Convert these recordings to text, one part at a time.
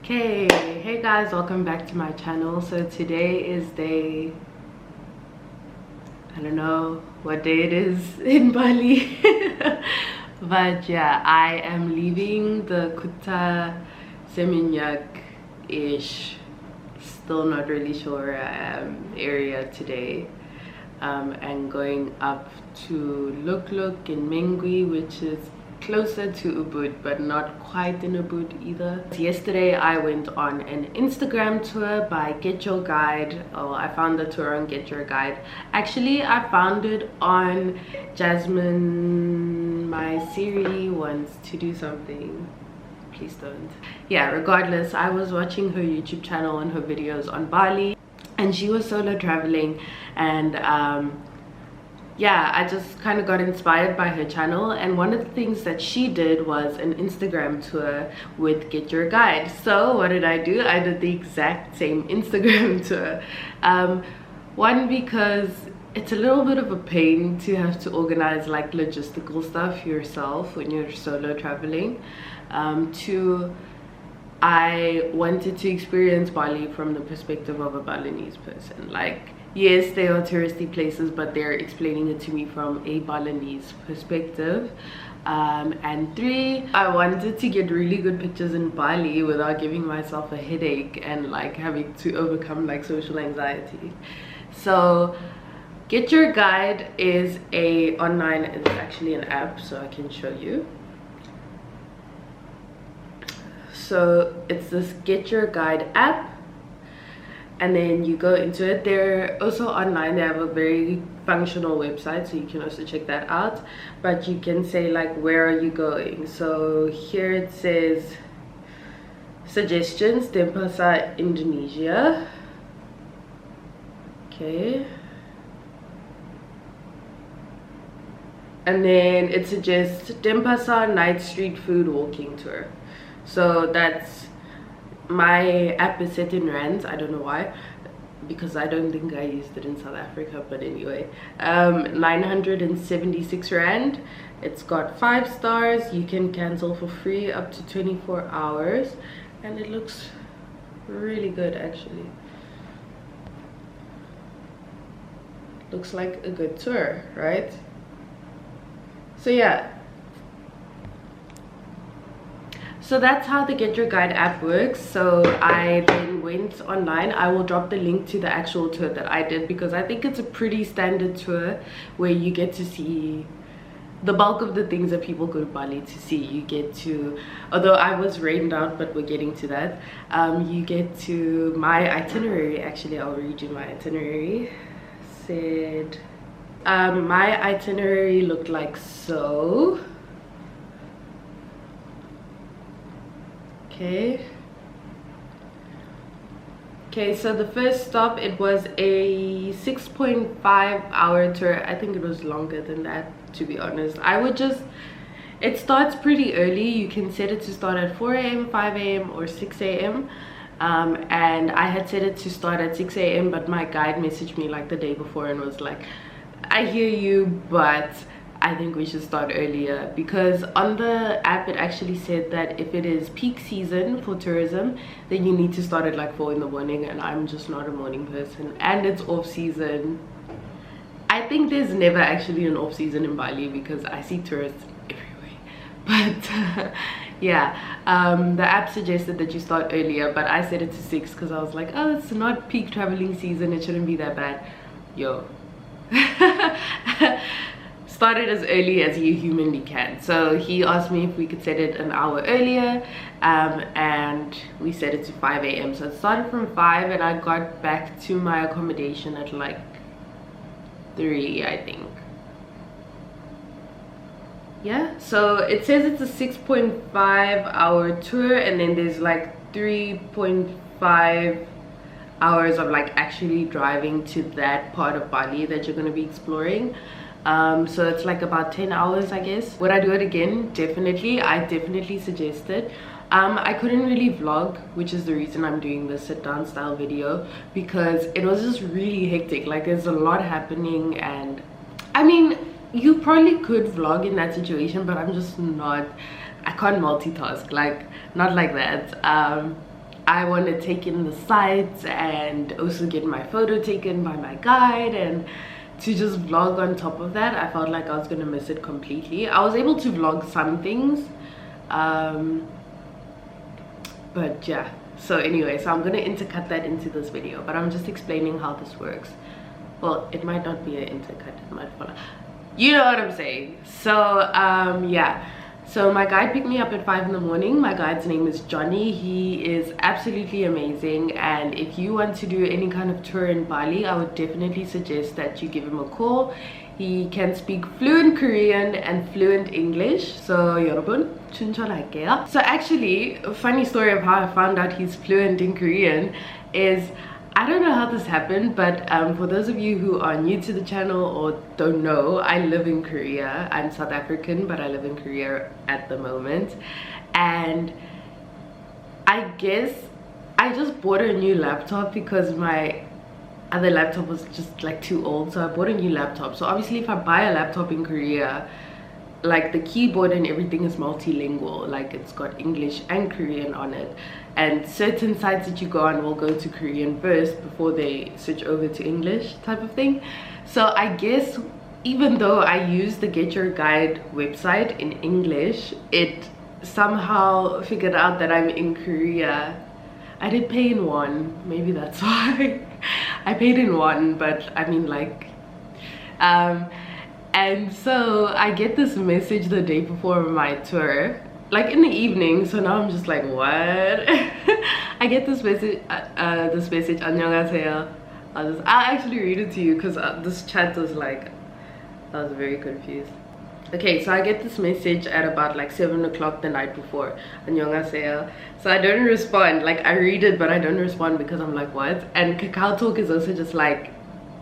Okay, hey guys, welcome back to my channel. So today is day, I don't know what day it is in Bali. But yeah, I am leaving the Kuta Seminyak-ish, still not really sure where I am, area today. And going up to Luwak in Mengwi, which is closer to Ubud but not quite in Ubud either. Yesterday I went on an Instagram tour by GetYourGuide. I found the tour on GetYourGuide. Actually, I found it on Jasmine. My Siri wants to do something. Please don't. Yeah, regardless, I was watching her YouTube channel and her videos on Bali, and she was solo traveling, and yeah, I just kind of got inspired by her channel, and one of the things that she did was an Instagram tour with GetYourGuide. So what did I do? I did the exact same Instagram tour. One, because it's a little bit of a pain to have to organize like logistical stuff yourself when you're solo traveling. Two, I wanted to experience Bali from the perspective of a Balinese person. Like, yes, there are touristy places, but they're explaining it to me from a Balinese perspective. And three, I wanted to get really good pictures in Bali without giving myself a headache and like having to overcome like social anxiety. So GetYourGuide is it's actually an app, so I can show you. So it's this GetYourGuide app, and then you go into it. They're also online. They have a very functional website, so you can also check that out. But you can say like, where are you going? So here it says suggestions, Denpasar, Indonesia. Okay, and then it suggests Denpasar night street food walking tour. So that's, my app is set in rands. I don't know why, because I don't think I used it in South Africa, but anyway, 976 rand. It's got 5 stars. You can cancel for free up to 24 hours, and it looks really good actually. Looks like a good tour, right? So yeah, so that's how the GetYourGuide app works. So I then went online. I will drop the link to the actual tour that I did, because I think it's a pretty standard tour where you get to see the bulk of the things that people go to Bali to see. You get to, although I was rained out, but we're getting to that. You get to my itinerary. Actually, I'll read you my itinerary. My itinerary looked like so. Okay, so the first stop, it was a 6.5-hour tour. I think it was longer than that, to be honest. It starts pretty early. You can set it to start at 4 a.m, 5 a.m, or 6 a.m. And I had set it to start at 6 a.m, but my guide messaged me like the day before and was like, I hear you, but I think we should start earlier, because on the app it actually said that if it is peak season for tourism, then you need to start at like 4 in the morning, and I'm just not a morning person, and it's off season. I think there's never actually an off season in Bali, because I see tourists everywhere. But yeah, the app suggested that you start earlier, but I set it to 6 because I was like, oh, it's not peak traveling season, it shouldn't be that bad. Yo. Started as early as you humanly can. So he asked me if we could set it an hour earlier, and we set it to 5 a.m. So it started from 5, and I got back to my accommodation at like 3, I think. Yeah, so it says it's a 6.5-hour tour, and then there's like 3.5 hours of like actually driving to that part of Bali that you're going to be exploring. So it's like about 10 hours, I guess. Would I do it again? Definitely. I definitely suggest it. I couldn't really vlog, which is the reason I'm doing this sit down style video, because it was just really hectic. Like, there's a lot happening, and I mean, you probably could vlog in that situation, but I'm just not, I can't multitask, like not like that. I want to take in the sights and also get my photo taken by my guide, and to just vlog on top of that, I felt like I was gonna miss it completely. I was able to vlog some things, but yeah. So anyway, so I'm gonna intercut that into this video, but I'm just explaining how this works. Well, it might not be an intercut, it might follow. You know what I'm saying. So yeah, so my guide picked me up at 5 in the morning. My guide's name is Joni. He is absolutely amazing, and if you want to do any kind of tour in Bali, I would definitely suggest that you give him a call. He can speak fluent Korean and fluent English. So 여러분 추천할게요. So actually, a funny story of how I found out he's fluent in Korean is, I don't know how this happened, but for those of you who are new to the channel or don't know, I live in Korea. I'm South African, but I live in Korea at the moment. And I guess I just bought a new laptop because my other laptop was just like too old, so I bought a new laptop. So obviously if I buy a laptop in Korea, like the keyboard and everything is multilingual, like it's got English and Korean on it, and certain sites that you go on will go to Korean first before they switch over to English type of thing. So I guess even though I use the Get Your Guide website in English, it somehow figured out that I'm in Korea. I did pay in won, maybe that's why. I paid in won, but I mean like and so I get this message the day before my tour, like in the evening. So now I'm just like, what? I get this message, 안녕하세요. I'll actually read it to you because this chat was like, I was very confused. Okay, so I get this message at about like 7 o'clock the night before. 안녕하세요. So I don't respond. Like I read it, but I don't respond because I'm like, what? And KakaoTalk is also just like,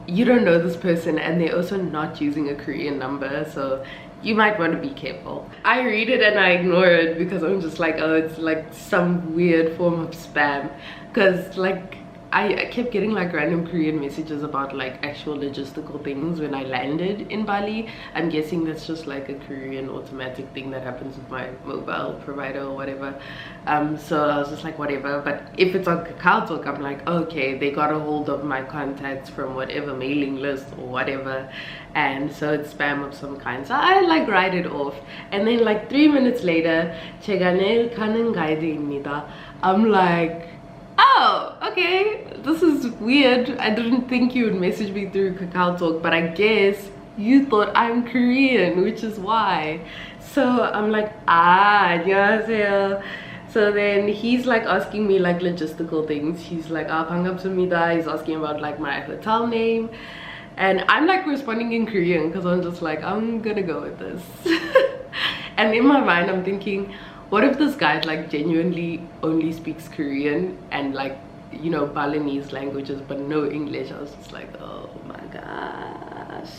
you don't know this person, and they're also not using a Korean number, so you might want to be careful. I read it and I ignore it because I'm just like, oh, it's like some weird form of spam. Because like I kept getting like random Korean messages about like actual logistical things when I landed in Bali. I'm guessing that's just like a Korean automatic thing that happens with my mobile provider or whatever. So I was just like, whatever. But if it's on KakaoTalk, I'm like, okay, they got a hold of my contacts from whatever mailing list or whatever, and so it's spam of some kind. So I like write it off, and then like 3 minutes later, 제가 내일 가는 가이드입니다. I'm like, oh, okay, this is weird. I didn't think you would message me through KakaoTalk, but I guess you thought I'm Korean, which is why. So I'm like, 안녕하세요. So then he's like asking me like logistical things. He's like, 반갑습니다. He's asking about like my hotel name, and I'm like responding in Korean because I'm just like, I'm gonna go with this. And in my mind I'm thinking, what if this guy like genuinely only speaks Korean and like, you know, Balinese languages but no English? I was just like, oh my gosh.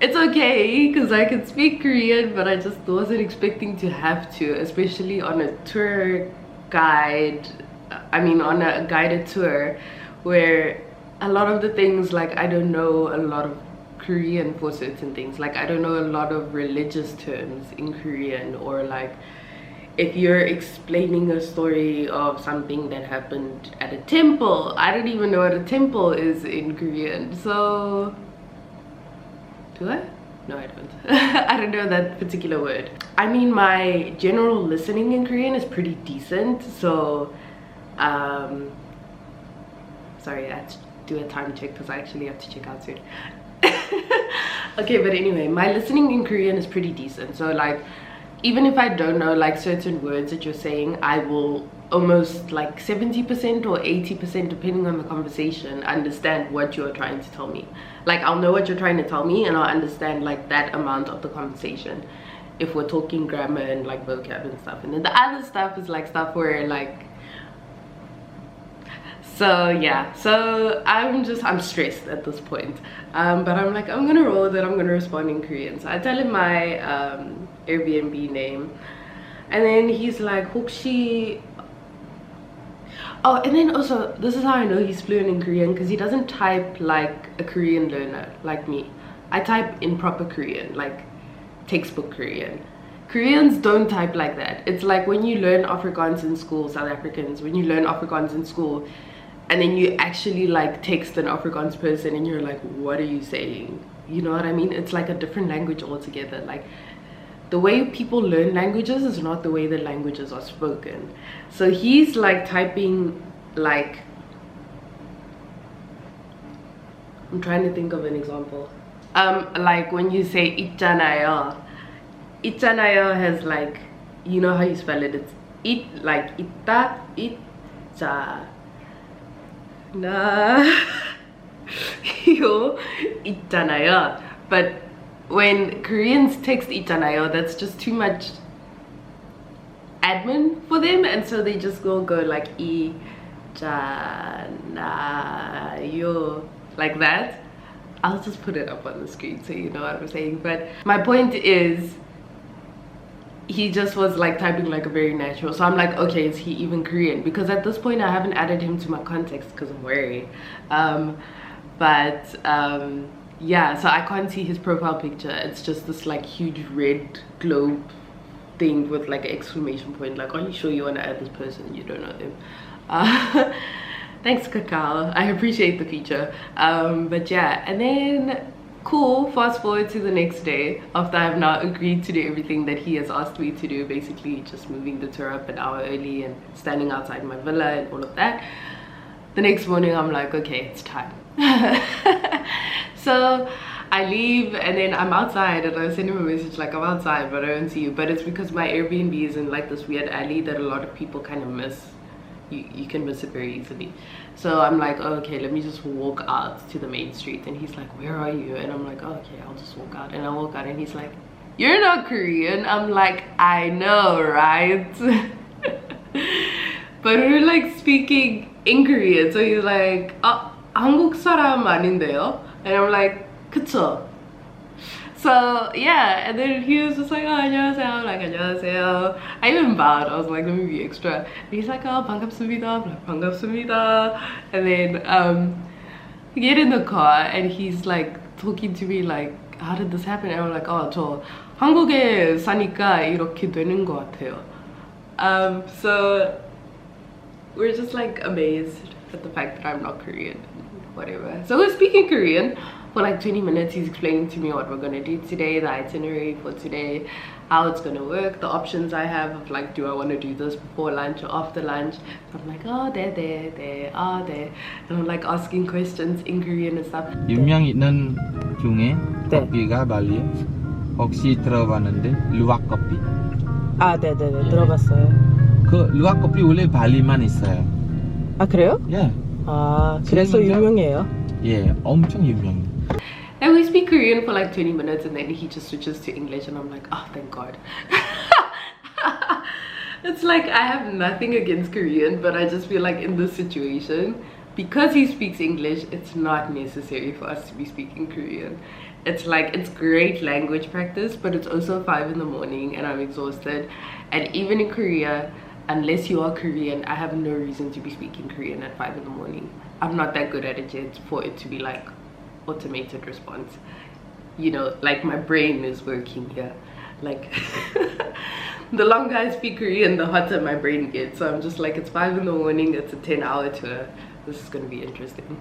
It's okay because I can speak Korean, but I just wasn't expecting to have to, especially on a tour guide, I mean on a guided tour where a lot of the things, like I don't know a lot of Korean for certain things. Like I don't know a lot of religious terms in Korean, or like if you're explaining a story of something that happened at a temple, I don't even know what a temple is in Korean. So do I? No, I don't. I don't know that particular word. I mean, my general listening in Korean is pretty decent, so sorry, I have to do a time check because I actually have to check out soon. Okay, but anyway, my listening in Korean is pretty decent, so like even if I don't know like certain words that you're saying, I will almost like 70% or 80%, depending on the conversation, understand what you're trying to tell me. Like I'll know what you're trying to tell me and I'll understand like that amount of the conversation if we're talking grammar and like vocab and stuff. And then the other stuff is like stuff where like, so yeah, so I'm stressed at this point, but I'm like, I'm gonna roll with it. I'm gonna respond in Korean. So I tell him my Airbnb name, and then he's like, 혹시, oh, and then also this is how I know he's fluent in Korean, because he doesn't type like a Korean learner like me. I type in proper Korean, like textbook Korean, Koreans don't type like that. It's like when you learn Afrikaans in school, South Africans, when you learn Afrikaans in school, and then you actually like text an Afrikaans person and you're like, what are you saying? You know what I mean? It's like a different language altogether. Like, the way people learn languages is not the way the languages are spoken. So he's like typing like, I'm trying to think of an example. Like when you say 있잖아요. 있잖아요 has like, you know how you spell it? It's it like 있다, 있자. 나 요 있잖아요. But when Koreans text 있잖아요, that's just too much admin for them, and so they just go like 있잖아요, like that. I'll just put it up on the screen so you know what I'm saying. But my point is, he just was like typing like a very natural. So I'm like, okay, is he even Korean? Because at this point I haven't added him to my contacts because I'm worried. Yeah, so I can't see his profile picture. It's just this like huge red globe thing with like an exclamation point. Like, are you sure you want to add this person? You don't know them. Thanks, Karol. I appreciate the feature. But yeah, and then cool, fast forward to the next day after I've now agreed to do everything that he has asked me to do, basically just moving the tour up an hour early and standing outside my villa and all of that. The next morning I'm like, okay, it's time. So I leave and then I'm outside and I send him a message like, I'm outside but I don't see you. But it's because my Airbnb is in like this weird alley that a lot of people kind of miss. You can miss it very easily. So I'm like, oh, okay, let me just walk out to the main street. And he's like, where are you? And I'm like, oh, okay, I'll just walk out. And I walk out and he's like, you're not Korean. I'm like, I know, right? But we're like speaking in Korean. So he's like, 한국 사람 아닌데요? And I'm like, 그쵸? So yeah, and then he was just like, oh, 안녕하세요. I'm like, 안녕하세요. I even bowed. I was like, let me be extra. And he's like, oh, 반갑습니다. I'm like, 반갑습니다. And then we get in the car and he's like talking to me like, how did this happen? And I'm like, oh, 저 한국에 사니까 이렇게 되는 것 같아요. So we're just like amazed at the fact that I'm not Korean, whatever. So we're speaking Korean for like 20 minutes. He's explaining to me what we're gonna do today, the itinerary for today, how it's gonna work, the options I have of like, do I want to do this before lunch or after lunch? So I'm like, oh, there, and I'm like asking questions in Korean and stuff. 유명 있는 중에 커피가 발리 혹시 들어봤는데 루왁 커피? 아, 네네네, 들어봤어요. 그 루왁 커피 원래 발리만 있어요. 아, 그래요? 예. 아, 그래서 유명해요? 예, 엄청 유명해. And we speak Korean for like 20 minutes and then he just switches to English and I'm like, oh, thank God. It's like I have nothing against Korean, but I just feel like in this situation, because he speaks English, it's not necessary for us to be speaking Korean. It's like, it's great language practice, but it's also 5 in the morning and I'm exhausted. And even in Korea, unless you are Korean, I have no reason to be speaking Korean at 5 in the morning. I'm not that good at it yet for it to be like automated response. You know, like my brain is working here. Like the longer I speak Korean, the hotter my brain gets. So I'm just like, it's 5 in the morning, it's a 10-hour tour. This is gonna be interesting.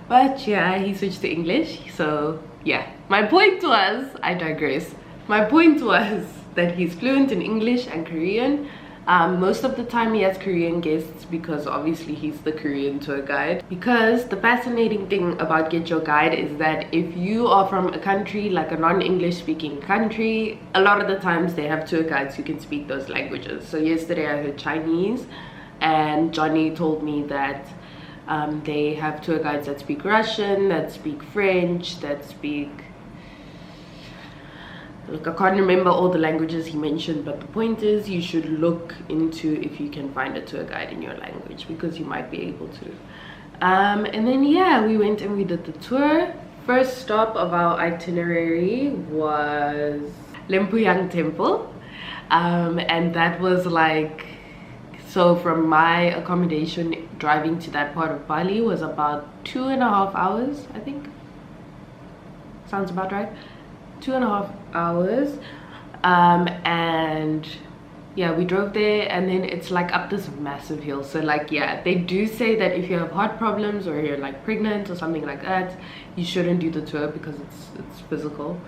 But yeah, he switched to English. So yeah, my point was, I digress. My point was that he's fluent in English and Korean. Most of the time he has Korean guests because obviously he's the Korean tour guide. Because the fascinating thing about Get Your Guide is that if you are from a country like a non-English speaking country, a lot of the times they have tour guides who can speak those languages. So yesterday I heard Chinese and Joni told me that they have tour guides that speak Russian, that speak French, that speak... Look, I can't remember all the languages he mentioned, but the point is you should look into if you can find a tour guide in your language because you might be able to. And then yeah, we went and we did the tour. First stop of our itinerary was Lempuyang Temple. And that was like, so from my accommodation driving to that part of Bali was about 2.5 hours, I think. Sounds about right. 2.5 hours. And yeah, we drove there, and then it's like up this massive hill. So like, yeah, they do say that if you have heart problems or you're like pregnant or something like that, you shouldn't do the tour because it's physical,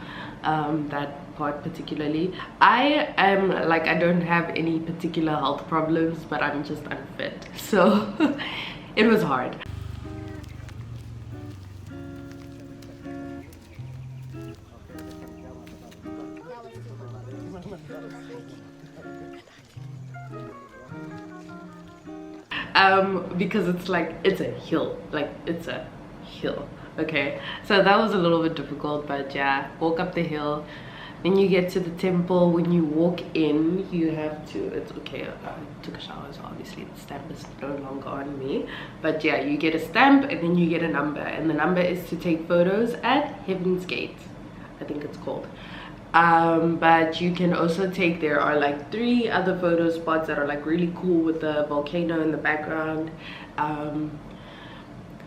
that part particularly. I am like, I don't have any particular health problems, but I'm just unfit, so it was hard. Because it's like, it's a hill, like it's a hill. Okay, so that was a little bit difficult, but yeah, walk up the hill, then you get to the temple. When you walk in, you have to, it's okay, I took a shower, so obviously the stamp is no longer on me, but yeah, you get a stamp and then you get a number, and the number is to take photos at Heaven's Gate, I think it's called. But you can also take, there are like 3 other photo spots that are like really cool with the volcano in the background,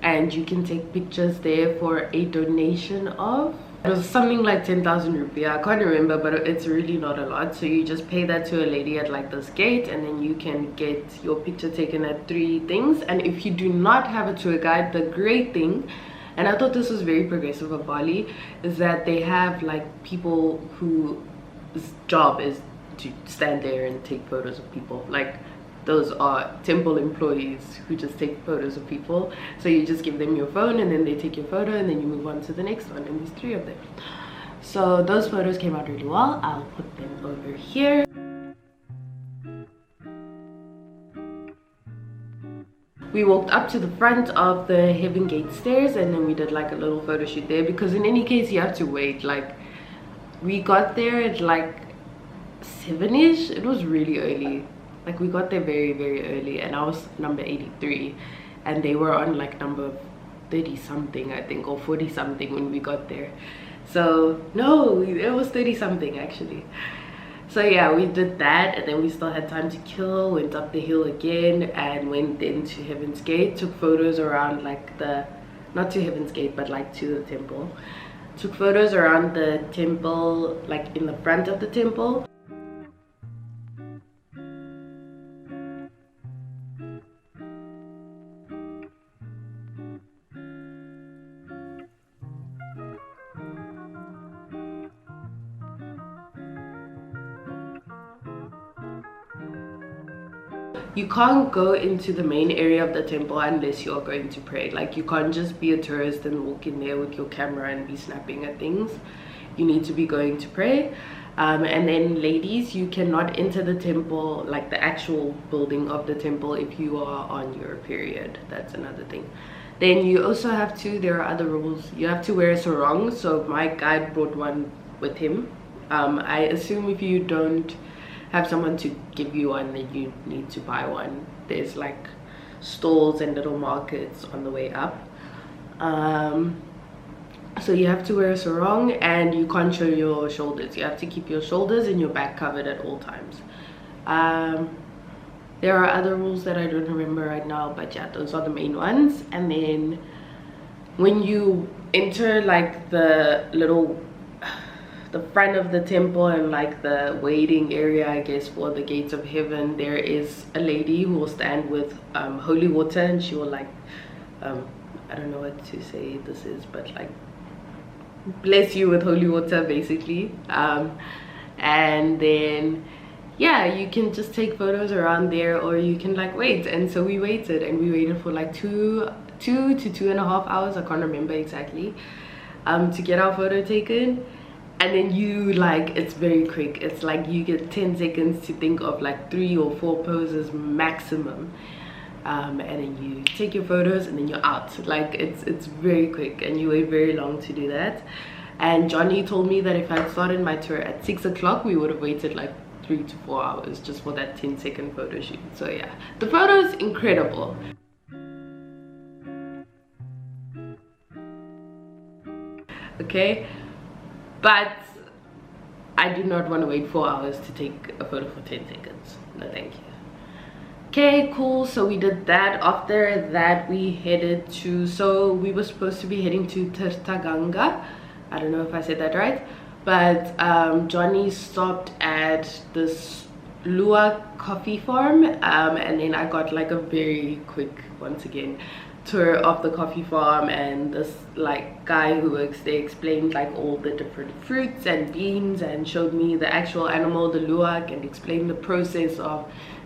and you can take pictures there for a donation of, it was something like 10,000 rupiah, I can't remember, but it's really not a lot. So you just pay that to a lady at like this gate, and then you can get your picture taken at 3 things. And if you do not have a tour guide, the great thing, and I thought this was very progressive of Bali, is that they have like people whose job is to stand there and take photos of people. Like, those are temple employees who just take photos of people. So you just give them your phone, and then they take your photo, and then you move on to the next one, and there's 3 of them. So those photos came out really well. I'll put them over here. We walked up to the front of the Heaven Gate stairs, and then we did like a little photo shoot there, because in any case you have to wait. Like, we got there at like 7ish. It was really early. Like, we got there very, very early, and I was number 83, and they were on like number 30 something, I think, or 40 something when we got there. So no, it was 30 something actually. So yeah, we did that, and then we still had time to kill, went up the hill again, and went then to Heaven's Gate, took photos around like the, not to Heaven's Gate, but like to the temple. Took photos around the temple, like in the front of the temple. You can't go into the main area of the temple unless you're going to pray. Like, you can't just be a tourist and walk in there with your camera and be snapping at things. You need to be going to pray. And then ladies, you cannot enter the temple, like the actual building of the temple, if you are on your period. That's another thing. Then you also have to, there are other rules. You have to wear a sarong. So my guide brought one with him. I assume if you don't have someone to give you one, then you need to buy one. There's like stalls and little markets on the way up. So you have to wear a sarong, and you can't show your shoulders. You have to keep your shoulders and your back covered at all times. There are other rules that I don't remember right now, but yeah, those are the main ones. And then when you enter like the front of the temple and like the waiting area, I guess, for the gates of heaven, there is a lady who will stand with holy water, and she will like, I don't know what to say this is, but like bless you with holy water basically. And then yeah, you can just take photos around there, or you can like wait. And so we waited, and we waited for like 2 to 2.5 hours, I can't remember exactly, to get our photo taken. And then you like, it's very quick. It's like you get 10 seconds to think of like 3 or 4 poses maximum, and then you take your photos, and then you're out. Like, it's very quick, and you wait very long to do that. And Joni told me that if I had started my tour at 6 o'clock, we would have waited like 3 to 4 hours just for that 10-second photo shoot. So yeah, the photo is incredible. Okay, but I do not want to wait 4 hours to take a photo for 10 seconds. No, thank you. Okay, cool. So we did that. After that, we headed to, so we were supposed to be heading to Tirta Gangga. I don't know if I said that right, but Joni stopped at this Luwak coffee farm, and then I got like a very quick, once again, tour of the coffee farm, and this like guy who works there explained like all the different fruits and beans and showed me the actual animal, the luwak, and explained the process of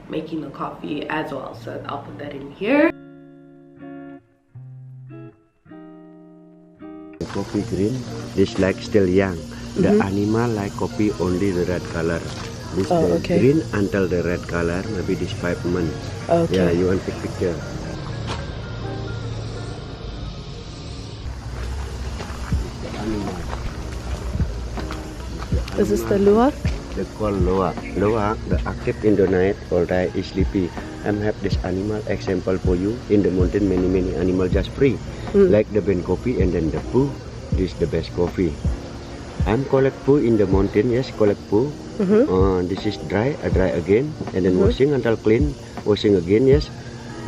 making the coffee as well. So I'll put that in here. The coffee green, this like still young. The animal like coffee only the red color. This the green until the red color, maybe this 5 months. Okay. Yeah, you want take picture. This is the luwak? They call Luwak. Luwak, the active in the night, all day is sleepy. I have this animal example for you. In the mountain, many animals just free. Like the ben coffee and then the poo. This is the best coffee. I'm collect poo in the mountain, yes, collect poo. This is dry again, and then washing until clean, washing again, yes.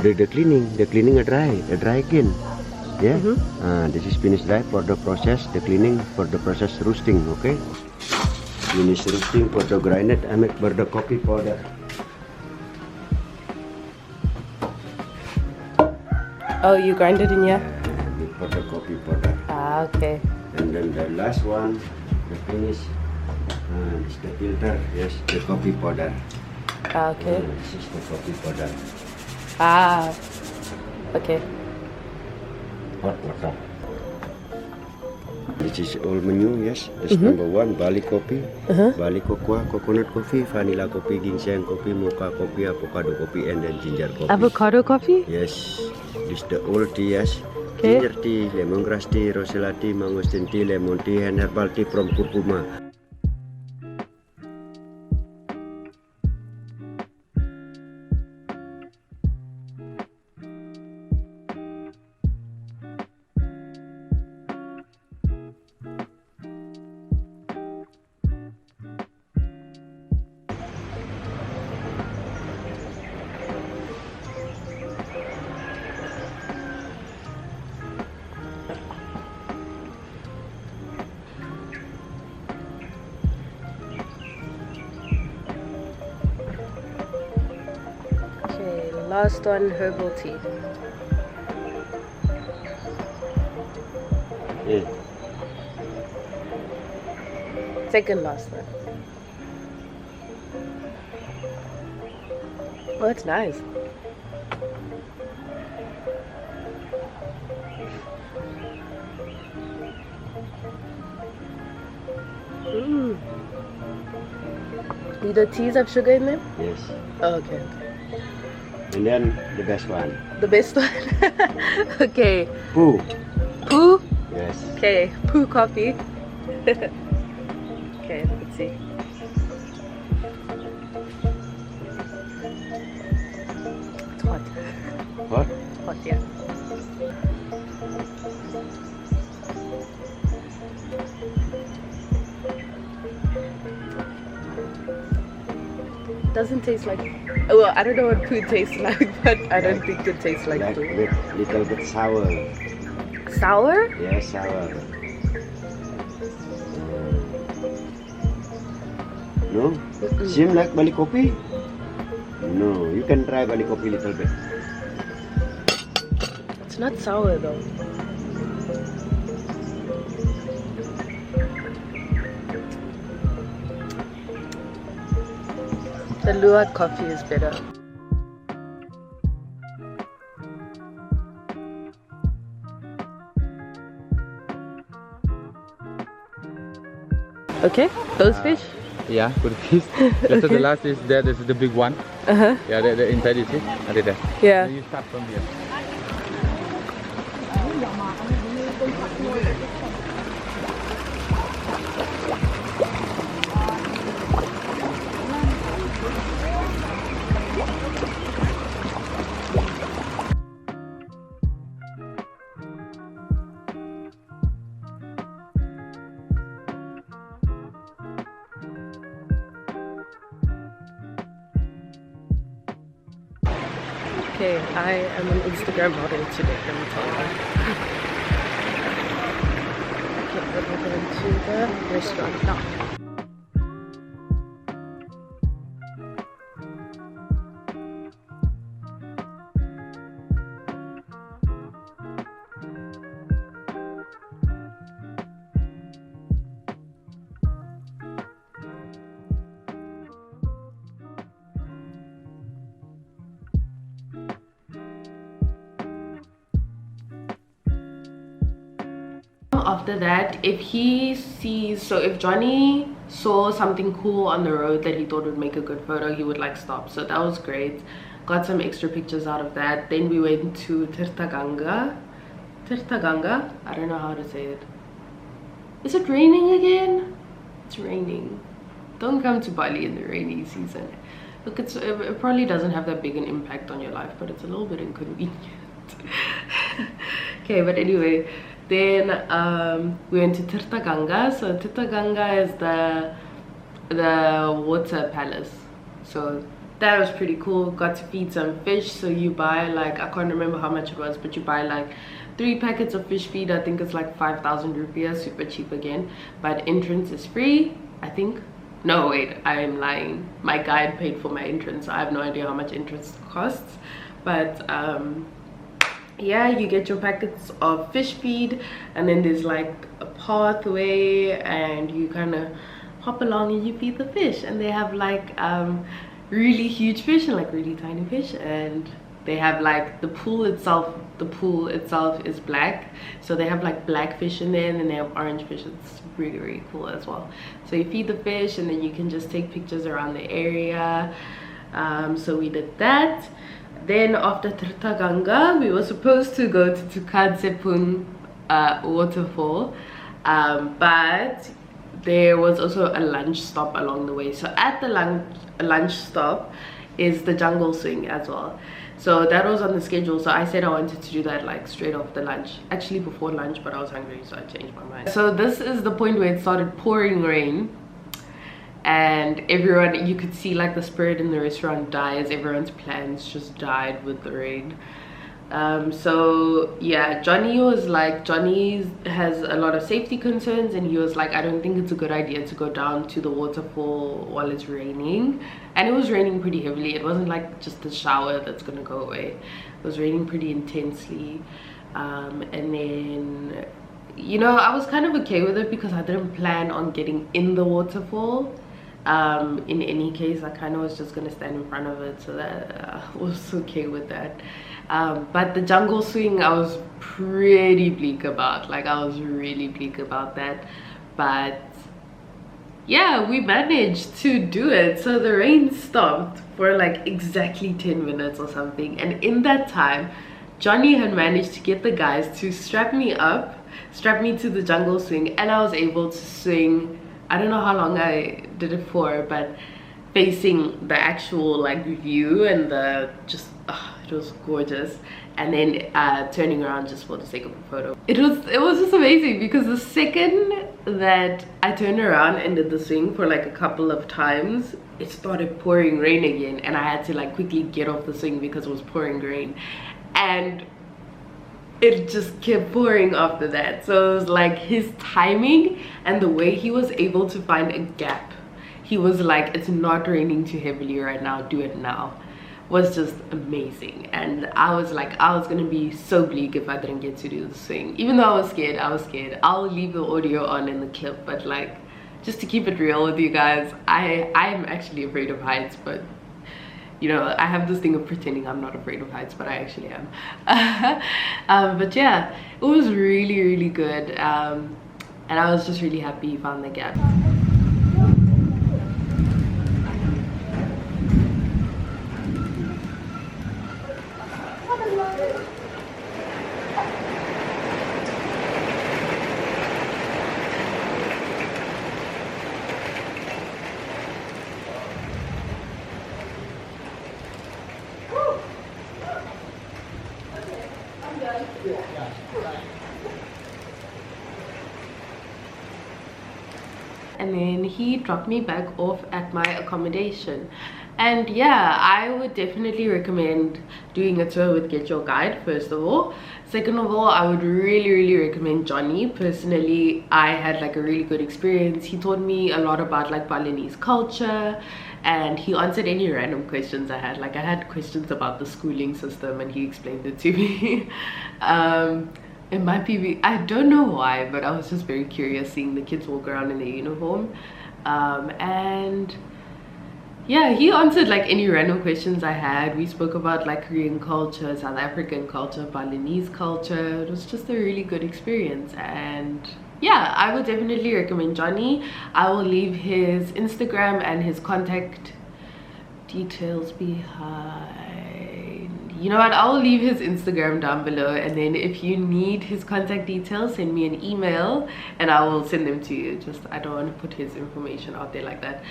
The cleaning a dry again. Yeah. This is finished dry for the process, the cleaning for the process roasting, okay. Finish roasting for the grind, I make for the coffee powder. Oh, you grind it in here? For the coffee powder. Ah, okay. And then the last one, the finish, is the filter, yes, the coffee powder. Ah, okay. This is the coffee powder. Ah, okay. Hot water. This is all menu, yes. This number 1, Bali coffee, Bali cocoa, coconut coffee, vanilla coffee, ginseng coffee, mocha coffee, avocado coffee, and then ginger coffee. Avocado coffee? Yes. This the old tea, yes. Okay. Ginger tea, lemongrass tea, rosella tea, mangosteen tea, lemon tea, and herbal tea from curcuma. Last one, herbal tea. Yeah. Second last one. Oh, it's nice. Do the teas have sugar in them? Yes. Oh, okay. And then the best one. The best one. Okay. Poo. Poo? Yes. Okay. Poo coffee. Okay, let's see. It's hot. Hot? Hot, yeah. Doesn't taste like, well, I don't know what poo tastes like, but I don't think it tastes like poo. With little bit sour. Sour? Yes, sour. No? Seem like Bali coffee? No, you can try Bali coffee little bit. It's not sour though. The Luwak coffee is better. Okay, those fish? Yeah, good fish. Later the last is there. This is the big one. Yeah, the inside you see. Ada there. Yeah. Then you start from here. Okay, I am an Instagram model today, let me tell you. Okay, we're going to the restaurant now. After that, if Joni saw something cool on the road that he thought would make a good photo, he would like stop. So that was great. Got some extra pictures out of that. Then we went to Tirta Gangga. Tirta Gangga? I don't know how to say it. Is it raining again? It's raining. Don't come to Bali in the rainy season. Look, it probably doesn't have that big an impact on your life, but it's a little bit inconvenient. Okay, but anyway, then we went to Tirta Gangga. So Tirta Gangga is the water palace. So that was pretty cool. Got to feed some fish. So you buy like, I can't remember how much it was, but you buy like 3 packets of fish feed. I think it's like 5,000 rupiah, super cheap again. But entrance is free, I think. No, wait, I am lying. My guide paid for my entrance. I have no idea how much entrance costs. But yeah, you get your packets of fish feed, and then there's like a pathway, and you kind of hop along and you feed the fish. And they have like really huge fish and like really tiny fish, and they have like the pool itself is black, so they have like black fish in there, and then they have orange fish. It's really, really cool as well. So you feed the fish, and then you can just take pictures around the area. So we did that. Then after Tirta Gangga, we were supposed to go to Tukad waterfall, but there was also a lunch stop along the way. So at the lunch stop is the jungle swing as well. So that was on the schedule. So I said I wanted to do that like straight after lunch, actually before lunch, but I was hungry, so I changed my mind. So this is the point where it started pouring rain, and everyone, you could see like the spirit in the restaurant die as everyone's plans just died with the rain. So yeah, Joni has a lot of safety concerns, and he was like, I don't think it's a good idea to go down to the waterfall while it's raining. And it was raining pretty heavily. It wasn't like just the shower that's gonna go away. It was raining pretty intensely. And then, you know, I was kind of okay with it because I didn't plan on getting in the waterfall. In any case, I kind of was just gonna stand in front of it, so that I was okay with that. But the jungle swing, I was pretty bleak about. Like, I was really bleak about that. But yeah, we managed to do it. So the rain stopped for like exactly 10 minutes or something, and in that time Joni had managed to get the guys to strap me to the jungle swing, and I was able to swing. I don't know how long I did it for, but facing the actual like view, and the just it was gorgeous. And then turning around just for the sake of a photo. It was just amazing, because the second that I turned around and did the swing for like a couple of times, it started pouring rain again, and I had to like quickly get off the swing because it was pouring rain, and it just kept pouring after that. So it was like his timing and the way he was able to find a gap. He was like, it's not raining too heavily right now, do it now, was just amazing. And I was like, I was gonna be so bleak if I didn't get to do the swing. Even though I was scared, I'll leave the audio on in the clip, but like, just to keep it real with you guys, I'm actually afraid of heights, but you know, I have this thing of pretending I'm not afraid of heights, but I actually am. But yeah, it was really, really good. And I was just really happy he found the gap. and then he dropped me back off at my accommodation. And yeah, I would definitely recommend doing a tour with Get Your Guide, first of all. Second of all, I would really recommend Joni. Personally, I had like a really good experience. He taught me a lot about like Balinese culture, and he answered any random questions I had. Like I had questions about the schooling system and he explained it to me. It might be, I don't know why, but I was just very curious seeing the kids walk around in their uniform. And yeah, he answered like any random questions I had. We spoke about like Korean culture, South African culture, Balinese culture. It was just a really good experience. And yeah, I would definitely recommend Joni. I will leave his Instagram and his contact details behind. You know what, I'll leave his Instagram down below, and then if you need his contact details, send me an email and I will send them to you. Just, I don't want to put his information out there like that.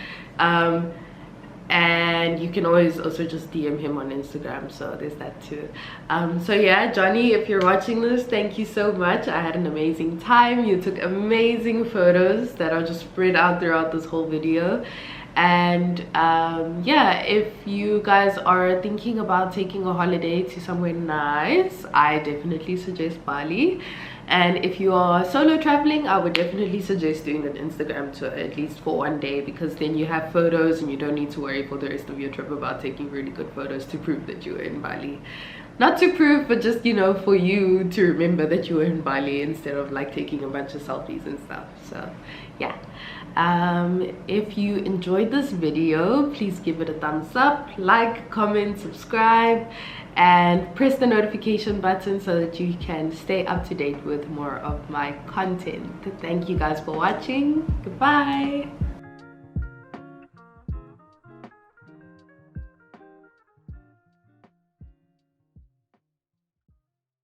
And you can always also just DM him on Instagram, so there's that too. So yeah, Joni, if you're watching this, thank you so much. I had an amazing time. You took amazing photos that are just spread out throughout this whole video. And yeah, if you guys are thinking about taking a holiday to somewhere nice, I definitely suggest Bali. And if you are solo traveling, I would definitely suggest doing an Instagram tour, at least for one day, because then you have photos and you don't need to worry for the rest of your trip about taking really good photos to prove that you were in Bali. Not to prove, but just, you know, for you to remember that you were in Bali instead of like taking a bunch of selfies and stuff. So yeah, if you enjoyed this video, please give it a thumbs up, like, comment, subscribe, and press the notification button so that you can stay up to date with more of my content. Thank you guys for watching. Goodbye.